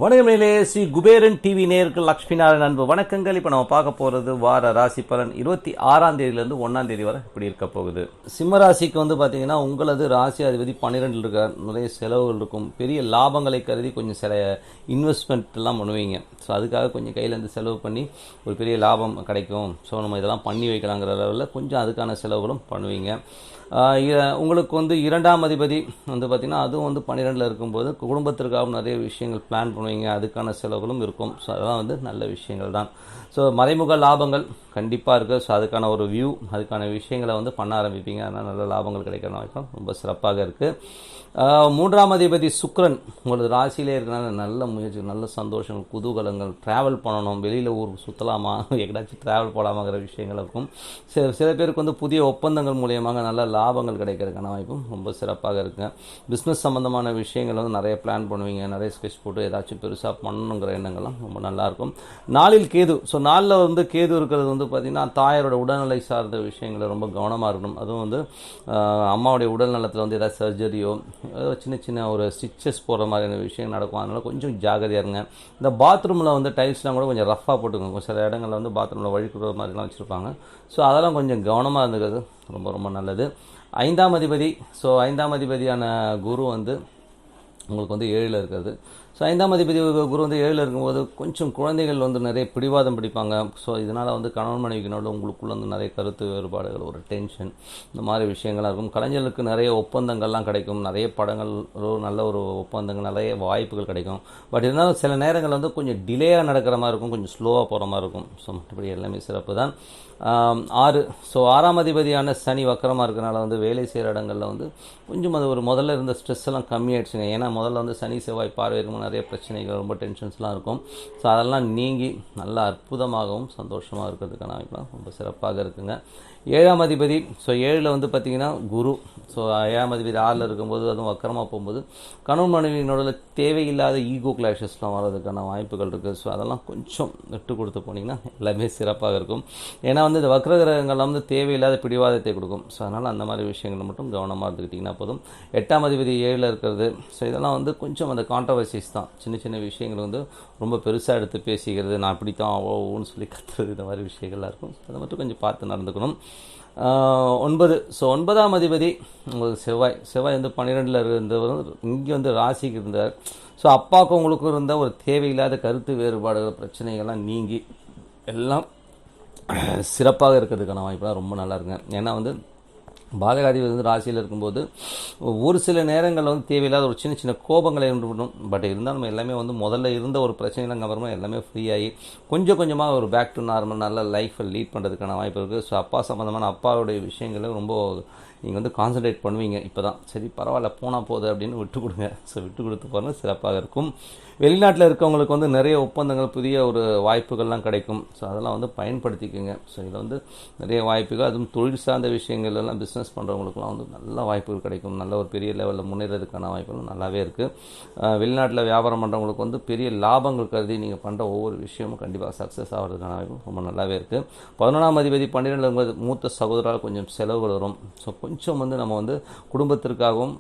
வணக்கங்களே, Sri Kuberan TV நேயர்கள் லட்சுமி நாராயணன் அன்பு வணக்கங்கள். இப்போ நம்ம பார்க்க போகிறது வார ராசி பலன் 26ஆம் தேதியிலேருந்து 1ஆம் தேதி வரை இப்படி இருக்க போகுது. சிம்ம ராசிக்கு பார்த்தீங்கன்னா உங்களது ராசி அதிபதி 12 இருக்கார். நிறைய செலவுகள் இருக்கும். பெரிய லாபங்களை கருதி கொஞ்சம் சில இன்வெஸ்ட்மெண்ட் எல்லாம் பண்ணுவீங்க. ஸோ அதுக்காக கொஞ்சம் கையிலேருந்து செலவு பண்ணி ஒரு பெரிய லாபம் கிடைக்கும், ஸோ நம்ம இதெல்லாம் பண்ணி வைக்கலாங்கிற அளவில் கொஞ்சம் அதுக்கான செலவுகளும் பண்ணுவீங்க. உங்களுக்கு 2ஆம் அதிபதி பார்த்திங்கன்னா அதுவும் 12 இருக்கும்போது குடும்பத்திற்காக நிறைய விஷயங்கள் பிளான் பண்ணுவீங்க. அதுக்கான செலவுகளும் இருக்கும். ஸோ அதெல்லாம் நல்ல விஷயங்கள் தான். ஸோ மறைமுக லாபங்கள் கண்டிப்பாக இருக்குது. ஸோ அதுக்கான ஒரு வியூ, அதுக்கான விஷயங்களை பண்ண ஆரம்பிப்பீங்க. அதனால் நல்ல லாபங்கள் கிடைக்கிற வாய்ப்பும் ரொம்ப சிறப்பாக இருக்குது. 3ஆம் அதிபதி சுக்கிரன் உங்களது ராசியிலே இருக்கிறனால நல்ல முயற்சி, நல்ல சந்தோஷங்கள், குதூகலங்கள், ட்ராவல் பண்ணணும், வெளியில் ஊர் சுற்றலாமா, எங்கேயாச்சும் ட்ராவல் போகலாமாங்கிற விஷயங்கள் இருக்கும். சில பேருக்கு புதிய ஒப்பந்தங்கள் மூலியமாக நல்ல லாபங்கள் கிடைக்கிறதுக்கான வாய்ப்பும் ரொம்ப சிறப்பாக இருக்குங்க. பிஸ்னஸ் சம்மந்தமான விஷயங்கள் நிறைய பிளான் பண்ணுவீங்க. நிறைய ஸ்கெட்ச் போட்டு ஏதாச்சும் பெருசாக பண்ணணுங்கிற எண்ணங்கள்லாம் ரொம்ப நல்லாயிருக்கும். நாளில் கேது. ஸோ நாளில் கேது இருக்கிறது பார்த்திங்கன்னா தாயாரோட உடல்நிலை சார்ந்த விஷயங்களை ரொம்ப கவனமாக இருக்கணும். அதுவும் அம்மாவுடைய உடல் நலத்தில் ஏதாவது சர்ஜரியோ சின்ன சின்ன ஒரு ஸ்டிச்சஸ் போடுற மாதிரியான விஷயம் நடக்கும். அதனால் கொஞ்சம் ஜாகிரதையாக இருங்க. இந்த பாத்ரூமில் டைல்ஸ்லாம் கூட கொஞ்சம் ரஃபாக போட்டுக்கோங்க. சில இடங்களில் பாத்ரூமில் வழிக்குற மாதிரிலாம் வச்சுருப்பாங்க. ஸோ அதெல்லாம் கொஞ்சம் கவனமாக இருந்துக்கிறது ரொம்ப ரொம்ப நல்லது. 5ஆம் அதிபதி. ஸோ 5ஆம் அதிபதியான குரு உங்களுக்கு 7ல் இருக்கிறது. ஸோ 5ஆம் அதிபதி குரு 7ல் இருக்கும்போது கொஞ்சம் குழந்தைகள் நிறைய பிடிவாதம் பிடிப்பாங்க. ஸோ இதனால் கணவன் மனைவிக்குனோட உங்களுக்குள்ள நிறைய கருத்து வேறுபாடுகள், ஒரு டென்ஷன், இந்த மாதிரி விஷயங்கள்லாம் இருக்கும். கலைஞர்களுக்கு நிறைய ஒப்பந்தங்கள்லாம் கிடைக்கும். நிறைய படங்கள், நல்ல ஒரு ஒப்பந்தங்கள், நிறைய வாய்ப்புகள் கிடைக்கும். பட் இருந்தாலும் சில நேரங்கள் கொஞ்சம் டிலேயாக நடக்கிற மாதிரி இருக்கும், கொஞ்சம் ஸ்லோவாக போகிற மாதிரி இருக்கும். ஸோ மற்றபடி எல்லாமே சிறப்பு தான். 6. ஸோ 6ஆம் அதிபதியான சனி வக்கரமாக இருக்கிறனால வேலை செய்கிற இடங்களில் கொஞ்சம் அது ஒரு முதல்ல இருந்த ஸ்ட்ரெஸ் எல்லாம் கம்மியாயிடுச்சுங்க. ஏன்னா முதல்ல சனி செவ்வாய் பார்வை இருக்கும், நிறைய பிரச்சனைகள், ரொம்ப டென்ஷன்ஸ்லாம் இருக்கும். ஸோ அதெல்லாம் நீங்கி நல்லா அற்புதமாகவும் சந்தோஷமாக இருக்கிறதுக்கான வாய்ப்புலாம் ரொம்ப சிறப்பாக இருக்குங்க. 7ஆம் அதிபதி. ஸோ 7ல் பார்த்திங்கன்னா குரு. ஸோ 7ஆம் அதிபதி 6ல் இருக்கும்போது அதுவும் வக்கரமாக போகும்போது கணவன் மனைவியினோட தேவையில்லாத ஈகோ கிளாஷஸ்லாம் வர்றதுக்கான வாய்ப்புகள் இருக்குது. ஸோ அதெல்லாம் கொஞ்சம் விட்டு கொடுத்து போனீங்கன்னா எல்லாமே சிறப்பாக இருக்கும். ஏன்னா இந்த வக்ர கிரகங்கள்லாம் தேவையில்லாத பிடிவாதத்தை கொடுக்கும். ஸோ அதனால் அந்த மாதிரி விஷயங்களை மட்டும் கவனமாக இருந்துக்கிட்டிங்கன்னா போதும். 8ஆம் அதிபதி 7ல் இருக்கிறது. ஸோ இதெல்லாம் கொஞ்சம் அந்த கான்ட்ரவர்சிஸ் தான். சின்ன சின்ன விஷயங்கள் ரொம்ப பெருசாக எடுத்து பேசிக்கிறது, நான் இப்படி தான் அவ்வளோன்னு சொல்லி கத்துறது, இந்த மாதிரி விஷயங்கள்லாம் இருக்கும். அதை மட்டும் கொஞ்சம் பார்த்து நடந்துக்கணும். 9. ஸோ 9ஆம் அதிபதி உங்களுக்கு செவ்வாய். 12ல் இருந்தவர் இங்கே ராசிக்கு இருந்தார். ஸோ அப்பாவுக்கும் உங்களுக்கும் இருந்த ஒரு தேவையில்லாத கருத்து வேறுபாடுகள், பிரச்சனைகள்லாம் நீங்கி எல்லாம் சிறப்பாக இருக்கிறதுக்கான வாய்ப்புலாம் ரொம்ப நல்லா இருக்குங்க. ஏன்னா பாதகாதிபதி ராசியில் இருக்கும்போது ஒரு சில நேரங்களில் தேவையில்லாத ஒரு சின்ன சின்ன கோபங்களை உண்டு. பட் இருந்தாலும் எல்லாமே முதல்ல இருந்த ஒரு பிரச்சனைலாம் அப்புறமா எல்லாமே ஃப்ரீயாகி கொஞ்சம் கொஞ்சமாக ஒரு பேக் டு நார்மல் நல்ல லைஃப்பை லீட் பண்ணுறதுக்கான வாய்ப்பு இருக்குது. ஸோ அப்பா சம்மந்தமான அப்பாவுடைய விஷயங்களை ரொம்ப நீங்கள் கான்சன்ட்ரேட் பண்ணுவீங்க. இப்போ தான் சரி பரவாயில்ல போனால் போகுது அப்படின்னு விட்டு கொடுங்க. ஸோ விட்டு கொடுத்து பாருங்கள், சிறப்பாக இருக்கும். வெளிநாட்டில் இருக்கவங்களுக்கு நிறைய ஒப்பந்தங்கள், புதிய ஒரு வாய்ப்புகள்லாம் கிடைக்கும். ஸோ அதெல்லாம் பயன்படுத்திக்கோங்க. ஸோ இதில் நிறைய வாய்ப்புகள், அதுவும் தொழில் சார்ந்த விஷயங்கள் எல்லாம் பிஸ்னஸ் பண்ணுறவங்களுக்குலாம் நல்ல வாய்ப்புகள் கிடைக்கும். நல்ல ஒரு பெரிய லெவலில் முன்னேறதுக்கான வாய்ப்புகள் நல்லாவே இருக்குது. வெளிநாட்டில் வியாபாரம் பண்ணுறவங்களுக்கு பெரிய லாபங்கள் கருதி நீங்கள் பண்ணுற ஒவ்வொரு விஷயமும் கண்டிப்பாக சக்ஸஸ் ஆகிறதுக்கான வாய்ப்பு ரொம்ப நல்லாவே இருக்குது. 11ஆம் அதிபதி 12ல் மூத்த சகோதரால் கொஞ்சம் செலவுகள் வரும். ஸோ கொஞ்சம் நம்ம குடும்பத்திற்காகவும்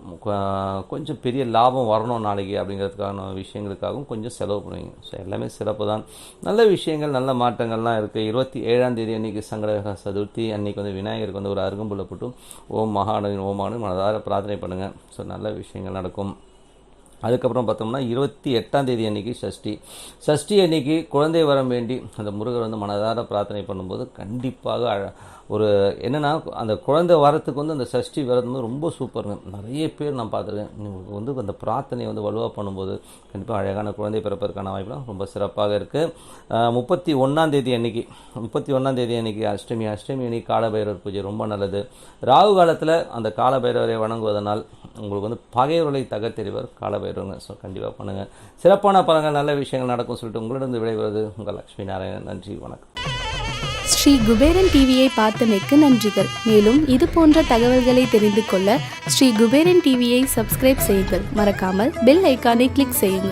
கொஞ்சம் பெரிய லாபம் வரணும் நாளைக்கு அப்படிங்கிறதுக்கான விஷயங்களுக்காகவும் கொஞ்சம் செலவு பண்ணுவீங்க. ஸோ எல்லாமே சிறப்பு தான். நல்ல விஷயங்கள், நல்ல மாற்றங்கள்லாம் இருக்குது. 27ஆம் தேதி அன்றைக்கி சங்கடகர சதுர்த்தி அன்றைக்கி விநாயகருக்கு ஒரு அருகம்புல்லை போட்டு ஓம் மகாணவின் ஓமானு மனதார பிரார்த்தனை பண்ணுங்கள். ஸோ நல்ல விஷயங்கள் நடக்கும். அதுக்கப்புறம் பார்த்தோம்னா 28ஆம் தேதி அன்றைக்கி சஷ்டி அன்றைக்கி குழந்தை வரம் வேண்டி அந்த முருகர் மனதார பிரார்த்தனை பண்ணும்போது கண்டிப்பாக ஒரு என்னென்னா அந்த குழந்தை வரத்துக்கு அந்த சஷ்டி விரதம் ரொம்ப சூப்பருங்க. நிறைய பேர் நான் பார்த்துருக்கேன். உங்களுக்கு அந்த பிரார்த்தனையை வலுவாக பண்ணும்போது கண்டிப்பாக அழகான குழந்தை பிறப்பதற்கான வாய்ப்புலாம் ரொம்ப சிறப்பாக இருக்குது. 31ஆம் தேதி அன்றைக்கி அஷ்டமி அன்றைக்கி காலபைரவர் பூஜை ரொம்ப நல்லது. ராகு காலத்தில் அந்த காலபைரவரை வணங்குவதனால் உங்களுக்கு பகைவர்களை தகர்த்தெறிவர் காலபைரவங்க. ஸோ கண்டிப்பாக பண்ணுங்கள். சிறப்பான பலங்கள், நல்ல விஷயங்கள் நடக்கும் சொல்லிட்டு உங்களிடம் விடைபெறுவது உங்கள் லட்சுமி நாராயணன். நன்றி, வணக்கம். ஸ்ரீ குபேரன் டிவியை பார்த்தமைக்கு நன்றிகள். மேலும் இது போன்ற தகவல்களை தெரிந்து கொள்ள ஸ்ரீ குபேரன் டிவியை சப்ஸ்கிரைப் செய்யுங்கள். மறக்காமல் பெல் ஐக்கானை கிளிக் செய்யுங்கள்.